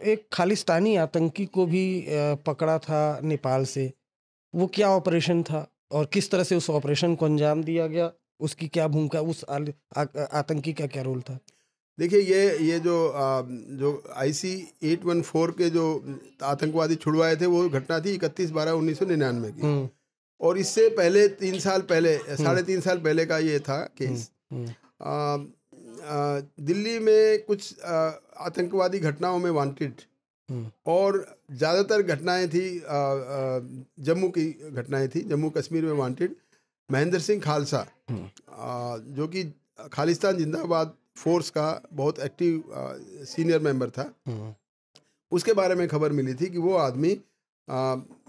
एक खालिस्तानी आतंकी को भी पकड़ा था नेपाल से। वो क्या ऑपरेशन था और किस तरह से उस ऑपरेशन को अंजाम दिया गया? उसकी क्या भूमिका, उस आतंकी का क्या रोल था? देखिए ये जो IC 814 के जो आतंकवादी छुड़वाए थे वो घटना थी 31/12/1999 की। और इससे पहले 3 साल पहले, साढ़े 3 साल पहले का ये था केस। दिल्ली में कुछ आतंकवादी घटनाओं में वांटेड और ज़्यादातर घटनाएं थी, जम्मू की घटनाएं थी। जम्मू कश्मीर में वांटेड महेंद्र सिंह खालसा, जो कि खालिस्तान जिंदाबाद फोर्स का बहुत एक्टिव सीनियर मेंबर था। उसके बारे में खबर मिली थी कि वो आदमी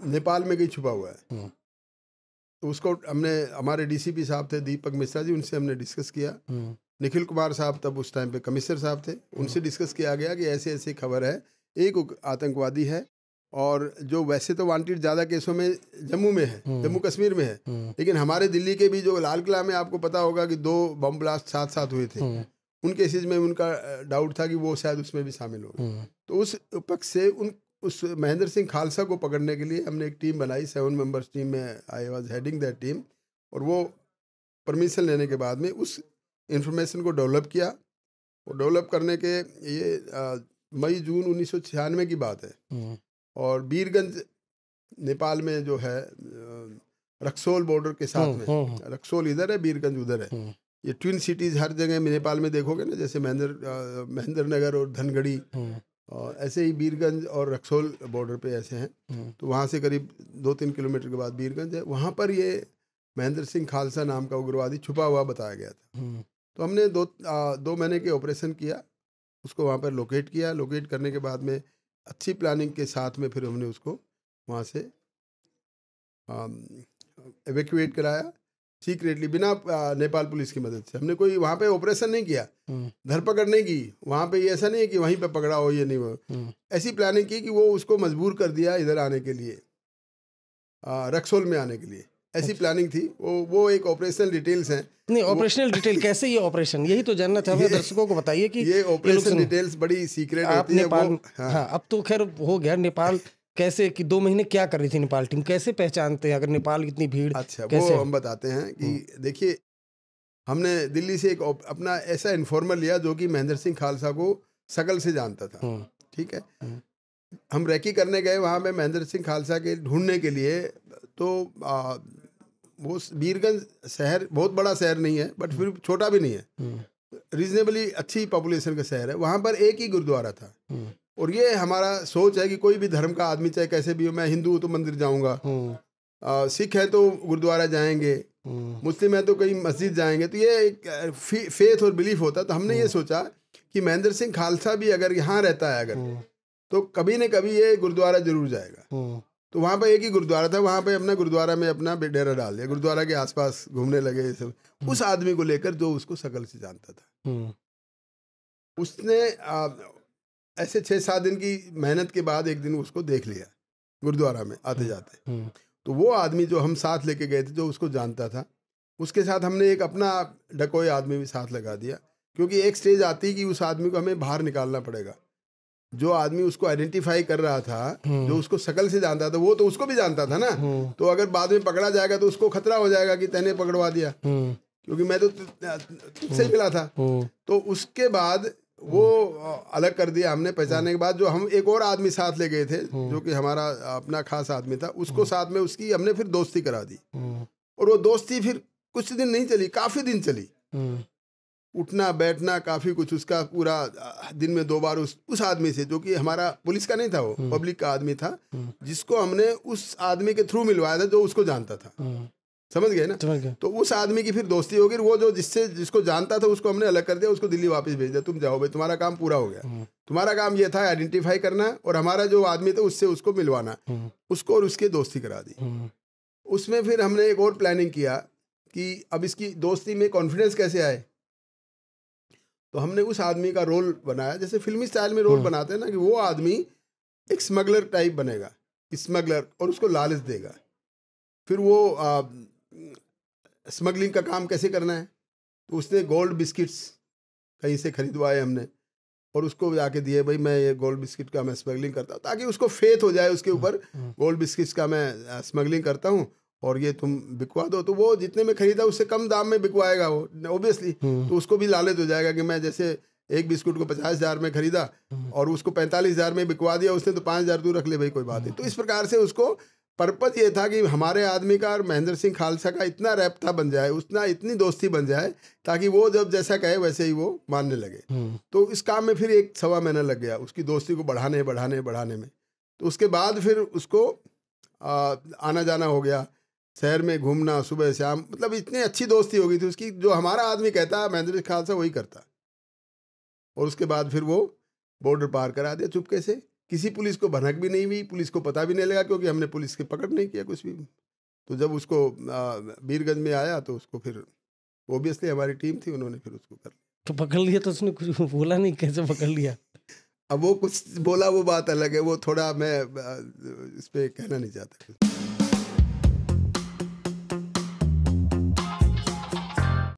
नेपाल में कहीं छुपा हुआ है। तो उसको हमने, हमारे DCP साहब थे दीपक मिश्रा जी, उनसे हमने डिस्कस किया। निखिल कुमार साहब तब उस टाइम पे कमिश्नर साहब थे, उनसे डिस्कस किया गया कि ऐसे ऐसे खबर है, एक आतंकवादी है और जो वैसे तो वांटेड ज़्यादा केसों में जम्मू में है, जम्मू कश्मीर में है, लेकिन हमारे दिल्ली के भी जो लाल किला में आपको पता होगा कि 2 बम ब्लास्ट साथ साथ हुए थे, उन केसेज में उनका डाउट था कि वो शायद उसमें भी शामिल हो। तो उस पक्ष से उस महेंद्र सिंह खालसा को पकड़ने के लिए हमने एक टीम बनाई, 7 मेंबर्स टीम में I was heading that team. और वो परमिशन लेने के बाद में उस इंफॉर्मेशन को डेवलप किया। और डेवलप करने के ये मई-जून 1996 की बात है। और बीरगंज नेपाल में जो है रक्सौल बॉर्डर के साथ में, रक्सौल इधर है, बीरगंज उधर है। ये ट्विन सिटीज़ हर जगह नेपाल में देखोगे ना, जैसे महेंद्र नगर और धनगढ़ी, और ऐसे ही बीरगंज और रक्सौल बॉर्डर पे ऐसे हैं। तो वहाँ से करीब 2-3 किलोमीटर के बाद बीरगंज है। वहाँ पर ये महेंद्र सिंह खालसा नाम का उग्रवादी छुपा हुआ बताया गया था। तो हमने 2 महीने के ऑपरेशन किया, उसको वहाँ पर लोकेट किया। लोकेट करने के बाद में अच्छी प्लानिंग के साथ में फिर हमने उसको वहाँ से एवेक्यूएट कराया सीक्रेटली, बिना नेपाल पुलिस की मदद से। हमने कोई वहाँ पे ऑपरेशन नहीं किया, धरपकड़ नहीं की वहाँ पे। ऐसा नहीं है कि वहीं पे पकड़ा हो, ये नहीं हो। ऐसी प्लानिंग की कि वो उसको मजबूर कर दिया इधर आने के लिए, रक्सौल में आने के लिए। ऐसी प्लानिंग थी। वो एक ऑपरेशनल डिटेल्स हैं। नहीं, ऑपरेशनल डिटेल कैसे ये ऑपरेशन, यही तो जानना चाहूँगा। दर्शकों को बताइए कि ये ऑपरेशन डिटेल्स बड़ी सीक्रेट होती है। नेपाल, हाँ, अब तो खैर हो गया। नेपाल कैसे कि 2 महीने क्या कर रही थी नेपाल टीम, कैसे पहचानते हैं अगर नेपाल इतनी भीड़? अच्छा, कैसे? वो हम बताते हैं कि देखिए, हमने दिल्ली से एक अपना ऐसा इन्फॉर्मर लिया जो कि महेंद्र सिंह खालसा को शकल से जानता था। ठीक है। हम रैकी करने गए वहाँ पे महेंद्र सिंह खालसा के ढूंढने के लिए। तो वो बीरगंज शहर बहुत बड़ा शहर नहीं है, बट फिर छोटा भी नहीं है, रीजनेबली अच्छी पॉपुलेशन का शहर है। वहाँ पर एक ही गुरुद्वारा था। और ये हमारा सोच है कि कोई भी धर्म का आदमी चाहे कैसे भी हो, मैं हिंदू हूँ तो मंदिर जाऊँगा, सिख है तो गुरुद्वारा जाएंगे, मुस्लिम है तो कहीं मस्जिद जाएंगे। तो ये एक फेथ और बिलीफ होता है। तो हमने ये सोचा कि महेंद्र सिंह खालसा भी अगर यहाँ रहता है अगर, तो कभी न कभी ये गुरुद्वारा जरूर जाएगा। तो वहाँ पे एक ही गुरुद्वारा था, वहाँ पे अपना गुरुद्वारा में अपना डेरा डाल दिया, गुरुद्वारा के आसपास घूमने लगे ये सब। उस आदमी को लेकर जो उसको शकल से जानता था, उसने ऐसे 6-7 दिन की मेहनत के बाद एक दिन उसको देख लिया गुरुद्वारा में आते जाते। तो वो आदमी जो हम साथ लेके गए थे, जो उसको जानता था, उसके साथ हमने एक अपना डकोई आदमी भी साथ लगा दिया। क्योंकि एक स्टेज आती कि उस आदमी को हमें बाहर निकालना पड़ेगा। जो आदमी उसको आइडेंटिफाई कर रहा था, जो उसको शकल से जानता था, वो तो उसको भी जानता था ना। तो अगर बाद में पकड़ा जाएगा तो उसको खतरा हो जाएगा कि तैने पकड़वा दिया, क्योंकि मैं तो तुझसे ही मिला था। तो उसके बाद वो अलग कर दिया हमने। पहचानने के बाद जो हम एक और आदमी साथ ले गए थे, जो कि हमारा अपना खास आदमी था, उसको साथ में उसकी हमने फिर दोस्ती करा दी। और वो दोस्ती फिर कुछ दिन नहीं चली, काफी दिन चली। उठना बैठना काफी कुछ, उसका पूरा दिन में 2 बार उस आदमी से, जो कि हमारा पुलिस का नहीं था, वो पब्लिक का आदमी था, जिसको हमने उस आदमी के थ्रू मिलवाया था, जो उसको जानता था। समझ गए ना? तो उस आदमी की फिर दोस्ती हो गई। वो जो जिसको जानता था उसको हमने अलग कर दिया, उसको दिल्ली वापस भेज दिया। तुम जाओ भाई, तुम्हारा काम पूरा हो गया। तुम्हारा काम ये था आइडेंटिफाई करना, और हमारा जो आदमी था उससे उसको मिलवाना, उसको और उसकी दोस्ती करा दी। उसमें फिर हमने एक और प्लानिंग किया कि अब इसकी दोस्ती में कॉन्फिडेंस कैसे आए। तो हमने उस आदमी का रोल बनाया, जैसे फिल्मी स्टाइल में रोल बनाते हैं ना, कि वो आदमी एक स्मगलर टाइप बनेगा, स्मगलर, और उसको लालच देगा। फिर वो स्मगलिंग का काम कैसे करना है। तो उसने गोल्ड बिस्किट्स कहीं से खरीदवाए हमने, और उसको जाके दिए, भाई मैं ये गोल्ड बिस्किट का मैं स्मगलिंग करता हूँ, ताकि उसको फेथ हो जाए उसके ऊपर, गोल्ड बिस्किट्स का मैं स्मगलिंग करता हूँ और ये तुम बिकवा दो। तो वो जितने में खरीदा उससे कम दाम में बिकवाएगा वो ऑब्वियसली। तो उसको भी लालच हो जाएगा कि मैं जैसे एक बिस्कुट को 50,000 में खरीदा और उसको 45,000 में बिकवा दिया उसने, तो 5,000 तू रख ले भाई, कोई बात नहीं। तो इस प्रकार से उसको पर्पज ये था कि हमारे आदमी का और महेंद्र सिंह खालसा का इतना रैप्ता बन जाए, उतना इतनी दोस्ती बन जाए, ताकि वो जब जैसा कहे वैसे ही वो मानने लगे। तो इस काम में फिर 1 सवा महीना लग गया उसकी दोस्ती को बढ़ाने में। तो उसके बाद फिर उसको आना जाना हो गया, शहर में घूमना सुबह शाम, मतलब इतनी अच्छी दोस्ती हो गई थी उसकी, जो हमारा आदमी कहता महेंद्र सिंह खालसा वही करता। और उसके बाद फिर वो बॉर्डर पार करा दिया चुपके से, किसी पुलिस को भनक भी नहीं हुई, पुलिस को पता भी नहीं लगा, क्योंकि हमने पुलिस की पकड़ नहीं किया कुछ भी। तो जब उसको वीरगंज में आया तो उसको फिर ओबियसली हमारी टीम थी, उन्होंने फिर उसको कर लिया। तो पकड़ लिया तो उसने कुछ बोला नहीं, कैसे पकड़ लिया? अब वो कुछ बोला वो बात अलग है, वो थोड़ा मैं इस पर कहना नहीं चाहता।